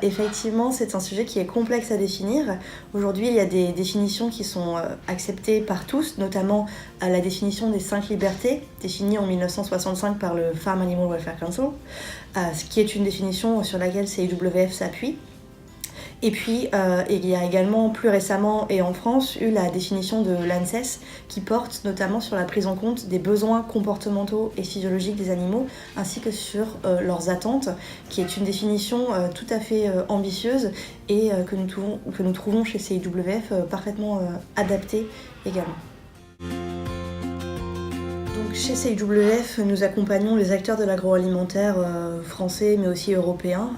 effectivement, c'est un sujet qui est complexe à définir. Aujourd'hui, il y a des définitions qui sont acceptées par tous, notamment la définition des 5 libertés, définie en 1965 par le Farm Animal Welfare Council, ce qui est une définition sur laquelle CIWF s'appuie. Et puis, il y a également plus récemment et en France eu la définition de l'ANSES qui porte notamment sur la prise en compte des besoins comportementaux et physiologiques des animaux ainsi que sur leurs attentes, qui est une définition tout à fait ambitieuse et que nous trouvons chez CIWF parfaitement adaptée également. Donc, chez CIWF, nous accompagnons les acteurs de l'agroalimentaire français mais aussi européens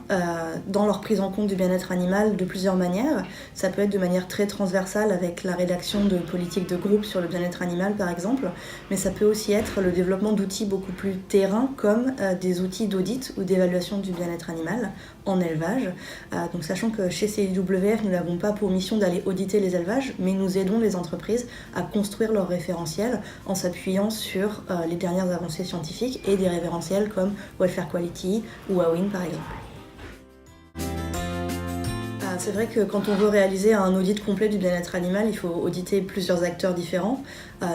dans leur prise en compte du bien-être animal de plusieurs manières. Ça peut être de manière très transversale avec la rédaction de politiques de groupe sur le bien-être animal par exemple, mais ça peut aussi être le développement d'outils beaucoup plus terrain comme des outils d'audit ou d'évaluation du bien-être animal en élevage. Donc sachant que chez CIWF, nous n'avons pas pour mission d'aller auditer les élevages, mais nous aidons les entreprises à construire leur référentiel en s'appuyant sur les dernières avancées scientifiques et des référentiels comme Welfare Quality ou AWIN par exemple. C'est vrai que quand on veut réaliser un audit complet du bien-être animal, il faut auditer plusieurs acteurs différents,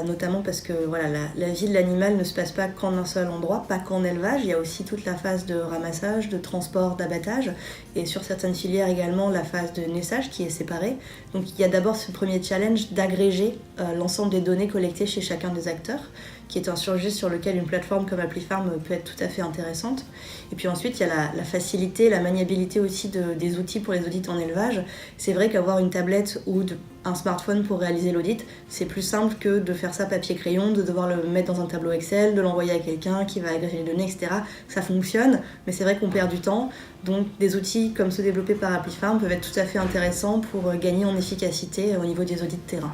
notamment parce que voilà, la vie de l'animal ne se passe pas qu'en un seul endroit, pas qu'en élevage, il y a aussi toute la phase de ramassage, de transport, d'abattage, et sur certaines filières également la phase de naissage qui est séparée. Donc il y a d'abord ce premier challenge d'agréger l'ensemble des données collectées chez chacun des acteurs, qui est un sujet sur lequel une plateforme comme ApplyFarm peut être tout à fait intéressante. Et puis ensuite, il y a la facilité, la maniabilité aussi des outils pour les audits en élevage. C'est vrai qu'avoir une tablette ou un smartphone pour réaliser l'audit, c'est plus simple que de faire ça papier-crayon, de devoir le mettre dans un tableau Excel, de l'envoyer à quelqu'un qui va agréger les données, etc. Ça fonctionne, mais c'est vrai qu'on perd du temps. Donc des outils comme ceux développés par ApplyFarm peuvent être tout à fait intéressants pour gagner en efficacité au niveau des audits de terrain.